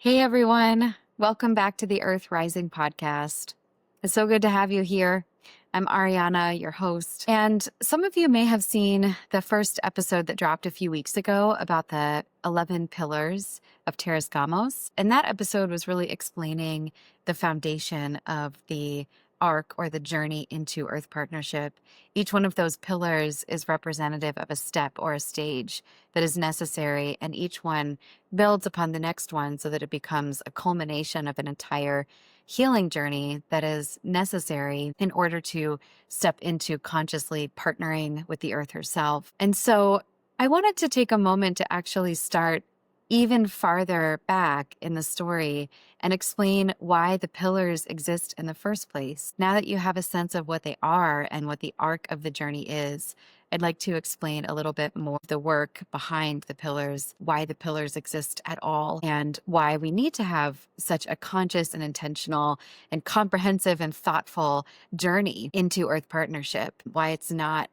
Hey everyone, welcome back to the Earth Rising podcast. It's so good to have you here. I'm Ariana, your host, and some of you may have seen the first episode that dropped a few weeks ago about the 11 Pillars of Terras Gamos. And that episode was really explaining the foundation of the arc or the journey into Earth Partnership. Each one of those pillars is representative of a step or a stage that is necessary, and each one builds upon the next one so that it becomes a culmination of an entire healing journey that is necessary in order to step into consciously partnering with the earth herself. And so I wanted to take a moment to actually start even farther back in the story and explain why the pillars exist in the first place. Now that you have a sense of what they are and what the arc of the journey is, I'd like to explain a little bit more of the work behind the pillars, why the pillars exist at all, and why we need to have such a conscious and intentional and comprehensive and thoughtful journey into Earth Partnership. Why it's not,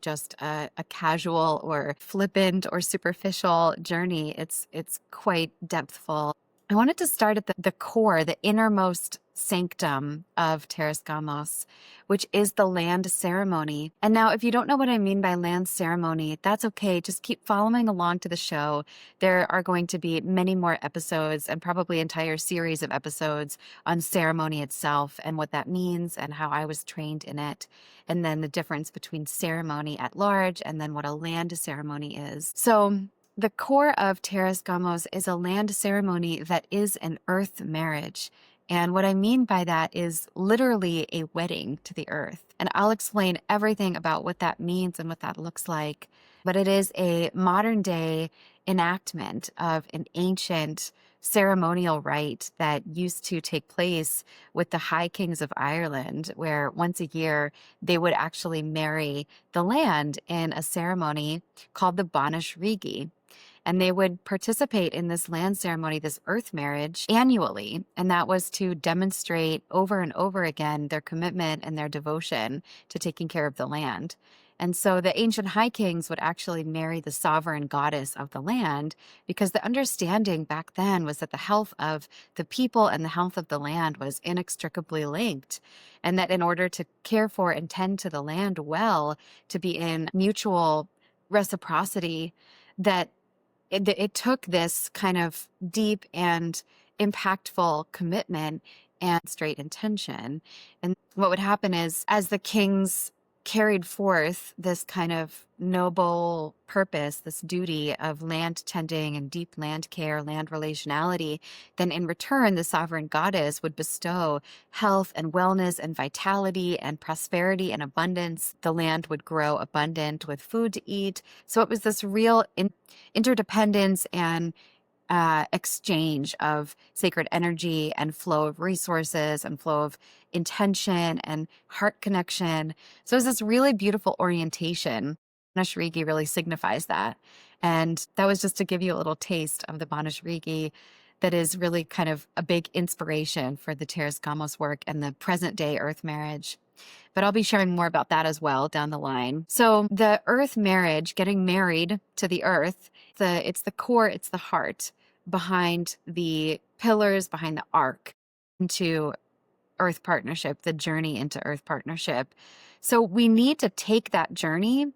just a casual or flippant or superficial journey. It's quite depthful. I wanted to start at the core, the innermost sanctum of Terras Gamos, which is the land ceremony. And now, if you don't know what I mean by land ceremony, that's okay. Just keep following along to the show. There are going to be many more episodes and probably entire series of episodes on ceremony itself and what that means and how I was trained in it. And then the difference between ceremony at large and then what a land ceremony is. So the core of Terras Gamos is a land ceremony that is an earth marriage. And what I mean by that is literally a wedding to the earth. And I'll explain everything about what that means and what that looks like. But it is a modern day enactment of an ancient ceremonial rite that used to take place with the High Kings of Ireland, where once a year they would actually marry the land in a ceremony called the Banais Ríghi. And they would participate in this land ceremony, this earth marriage, annually. And that was to demonstrate over and over again their commitment and their devotion to taking care of the land. And so the ancient high kings would actually marry the sovereign goddess of the land, because the understanding back then was that the health of the people and the health of the land was inextricably linked. And that in order to care for and tend to the land well, to be in mutual reciprocity, that it took this kind of deep and impactful commitment and straight intention. And what would happen is, as the kings carried forth this kind of noble purpose, this duty of land tending and deep land care, land relationality, then in return, the sovereign goddess would bestow health and wellness and vitality and prosperity and abundance. The land would grow abundant with food to eat. So it was this real interdependence and exchange of sacred energy and flow of resources and flow of intention and heart connection. So it's this really beautiful orientation. Banais Ríghi really signifies that. And that was just to give you a little taste of the Banais Ríghi that is really kind of a big inspiration for the Terras Gamos work and the present day earth marriage. But I'll be sharing more about that as well down the line. So the earth marriage, getting married to the earth, it's the core, it's the heart behind the pillars, behind the arc into Earth Partnership, the journey into Earth Partnership. So we need to take that journey.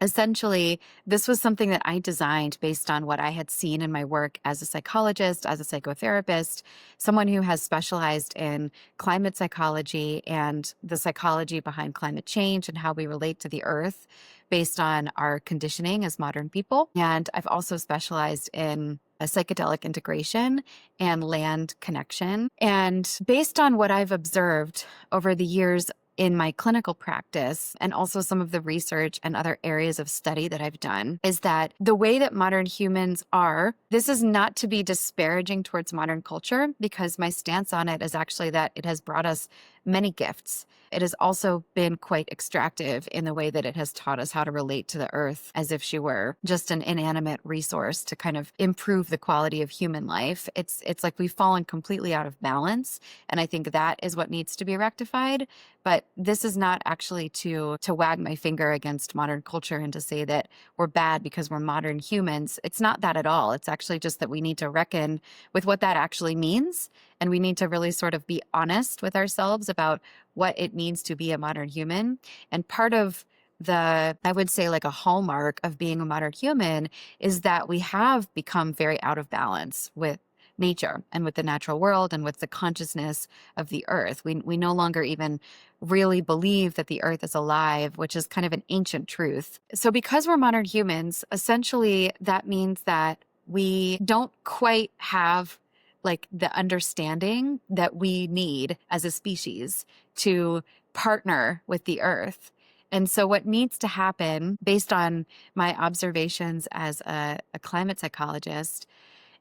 Essentially, this was something that I designed based on what I had seen in my work as a psychologist, as a psychotherapist, someone who has specialized in climate psychology and the psychology behind climate change and how we relate to the earth based on our conditioning as modern people. And I've also specialized in a psychedelic integration and land connection. And based on what I've observed over the years in my clinical practice and also some of the research and other areas of study that I've done, is that the way that modern humans are, this is not to be disparaging towards modern culture, because my stance on it is actually that it has brought us many gifts. It has also been quite extractive in the way that it has taught us how to relate to the earth as if she were just an inanimate resource to kind of improve the quality of human life. It's like we've fallen completely out of balance. And I think that is what needs to be rectified. But this is not actually to wag my finger against modern culture and to say that we're bad because we're modern humans. It's not that at all. It's actually just that we need to reckon with what that actually means. And we need to really sort of be honest with ourselves about what it means to be a modern human. And part of I would say like a hallmark of being a modern human is that we have become very out of balance with nature and with the natural world and with the consciousness of the earth. We no longer even really believe that the earth is alive, which is kind of an ancient truth. So because we're modern humans, essentially that means that we don't quite have like the understanding that we need as a species to partner with the earth. And so what needs to happen, based on my observations as a climate psychologist,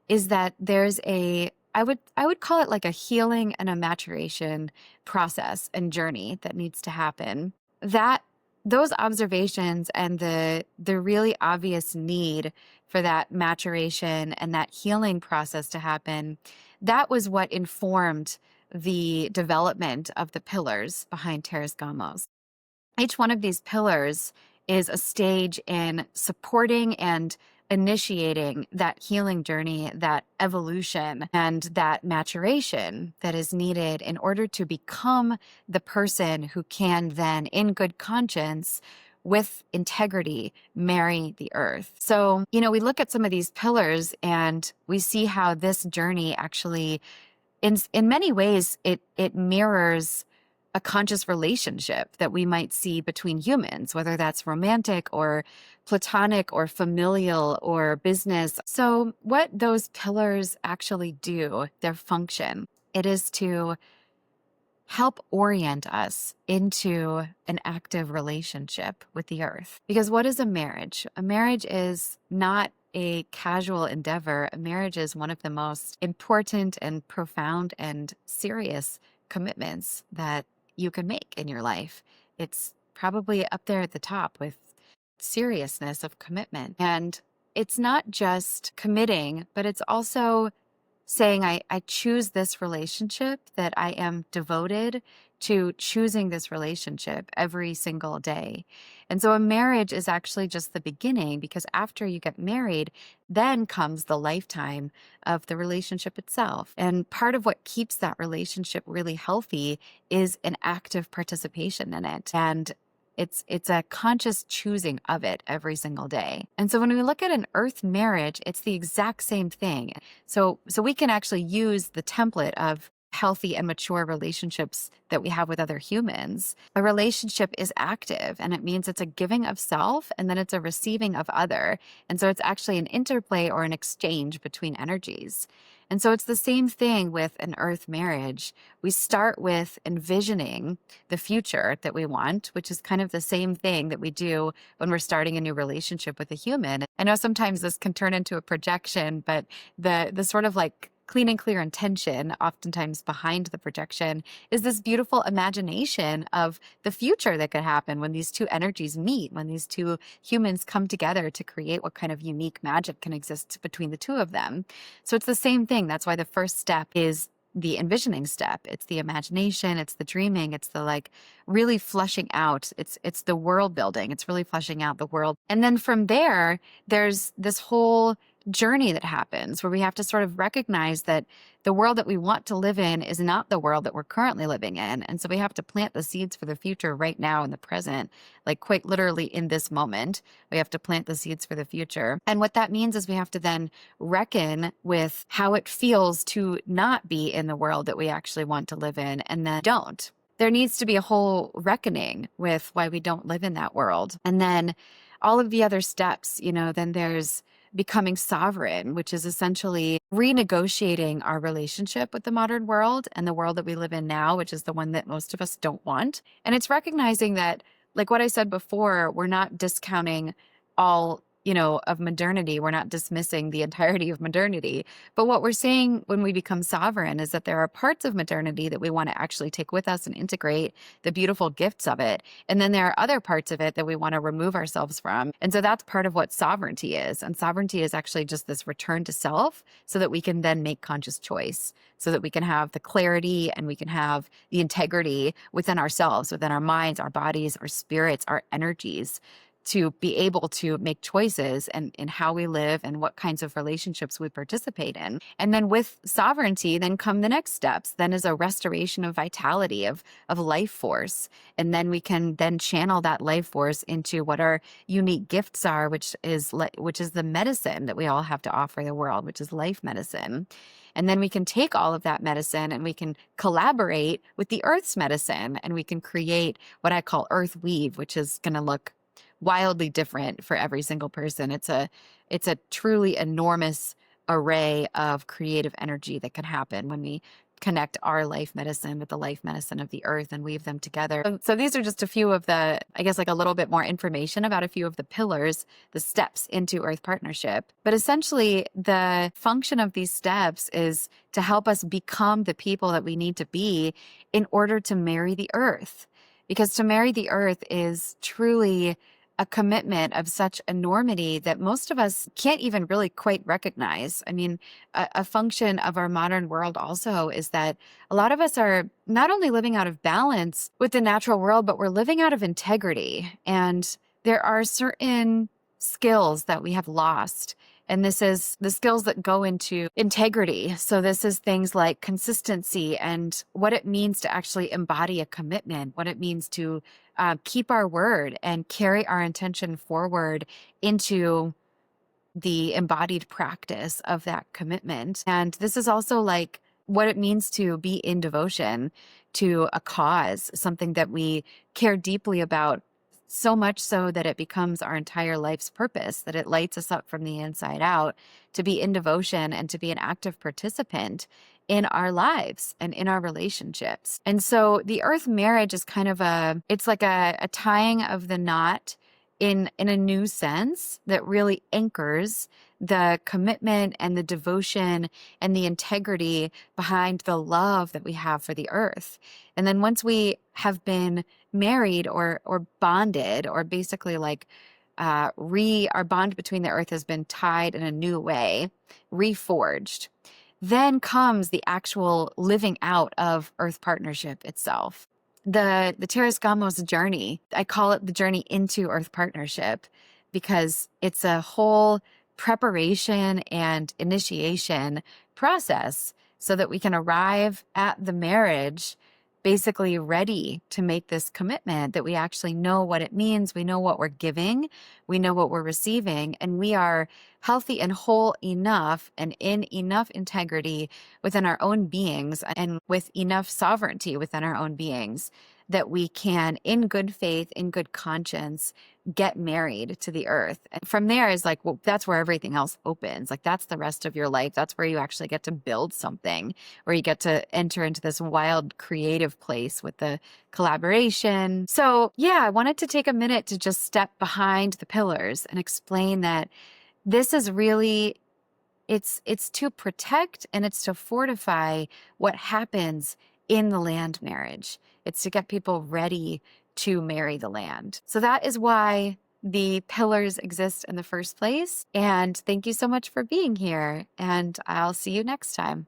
is that there's I would call it like a healing and a maturation process and journey that needs to happen. That those observations and the really obvious need for that maturation and that healing process to happen, that was what informed the development of the pillars behind Terras Gamos. Each one of these pillars is a stage in supporting and initiating that healing journey, that evolution, and that maturation that is needed in order to become the person who can then, in good conscience, with integrity, marry the earth. So, we look at some of these pillars and we see how this journey actually, in many ways, it mirrors a conscious relationship that we might see between humans, whether that's romantic or platonic or familial or business. So what those pillars actually do, their function, it is to help orient us into an active relationship with the earth. Because what is a marriage? A marriage is not a casual endeavor. A marriage is one of the most important and profound and serious commitments that you can make in your life. It's probably up there at the top with seriousness of commitment. And it's not just committing, but it's also saying, I choose this relationship, that I am devoted to choosing this relationship every single day. And so a marriage is actually just the beginning, because after you get married, then comes the lifetime of the relationship itself. And part of what keeps that relationship really healthy is an active participation in it. And it's a conscious choosing of it every single day. And so when we look at an earth marriage, it's the exact same thing. So we can actually use the template of healthy and mature relationships that we have with other humans. A relationship is active, and it means it's a giving of self and then it's a receiving of other. And so it's actually an interplay or an exchange between energies. And so it's the same thing with an earth marriage. We start with envisioning the future that we want, which is kind of the same thing that we do when we're starting a new relationship with a human. I know sometimes this can turn into a projection, but the sort of like clean and clear intention, oftentimes behind the projection, is this beautiful imagination of the future that could happen when these two energies meet, when these two humans come together to create what kind of unique magic can exist between the two of them. So it's the same thing. That's why the first step is the envisioning step. It's the imagination, it's the dreaming, it's the like really fleshing out. It's the world building. It's really fleshing out the world. And then from there, there's this whole journey that happens where we have to sort of recognize that the world that we want to live in is not the world that we're currently living in. And so we have to plant the seeds for the future right now in the present, like quite literally in this moment. We have to plant the seeds for the future. And what that means is we have to then reckon with how it feels to not be in the world that we actually want to live in and then don't. There needs to be a whole reckoning with why we don't live in that world. And then all of the other steps, then there's becoming sovereign, which is essentially renegotiating our relationship with the modern world and the world that we live in now, which is the one that most of us don't want. And it's recognizing that, like what I said before, we're not discounting all of modernity. We're not dismissing the entirety of modernity. But what we're saying when we become sovereign is that there are parts of modernity that we want to actually take with us and integrate the beautiful gifts of it. And then there are other parts of it that we want to remove ourselves from. And so that's part of what sovereignty is. And sovereignty is actually just this return to self so that we can then make conscious choice, so that we can have the clarity and we can have the integrity within ourselves, within our minds, our bodies, our spirits, our energies, to be able to make choices and in how we live and what kinds of relationships we participate in. And then with sovereignty, then come the next steps. Then is a restoration of vitality, of life force. And then we can then channel that life force into what our unique gifts are, which is the medicine that we all have to offer the world, which is life medicine. And then we can take all of that medicine and we can collaborate with the earth's medicine, and we can create what I call earth weave, which is going to look wildly different for every single person. It's a truly enormous array of creative energy that can happen when we connect our life medicine with the life medicine of the earth and weave them together. So these are just a few of the, I guess, like a little bit more information about a few of the pillars, the steps into earth partnership. But essentially the function of these steps is to help us become the people that we need to be in order to marry the earth. Because to marry the earth is truly a commitment of such enormity that most of us can't even really quite recognize. I mean, a function of our modern world also is that a lot of us are not only living out of balance with the natural world, but we're living out of integrity. And there are certain skills that we have lost. And this is the skills that go into integrity. So this is things like consistency and what it means to actually embody a commitment, what it means to keep our word and carry our intention forward into the embodied practice of that commitment. And this is also like what it means to be in devotion to a cause, something that we care deeply about, so much so that it becomes our entire life's purpose, that it lights us up from the inside out, to be in devotion and to be an active participant in our lives and in our relationships. And so the earth marriage is kind of it's like a tying of the knot in a new sense that really anchors the commitment and the devotion and the integrity behind the love that we have for the earth. And then once we have been married or bonded, or basically like our bond between the earth has been tied in a new way, reforged, then comes the actual living out of earth partnership itself. The Terras Gamos journey, I call it the journey into earth partnership, because it's a whole preparation and initiation process so that we can arrive at the marriage basically ready to make this commitment, that we actually know what it means. We know what we're giving, we know what we're receiving, and we are healthy and whole enough and in enough integrity within our own beings and with enough sovereignty within our own beings that we can, in good faith, in good conscience, get married to the earth. And from there is like, well, that's where everything else opens. Like that's the rest of your life. That's where you actually get to build something, where you get to enter into this wild creative place with the collaboration. So yeah, I wanted to take a minute to just step behind the pillars and explain that this is really, it's to protect and it's to fortify what happens in the land marriage. It's to get people ready to marry the land. So that is why the pillars exist in the first place. And thank you so much for being here. And I'll see you next time.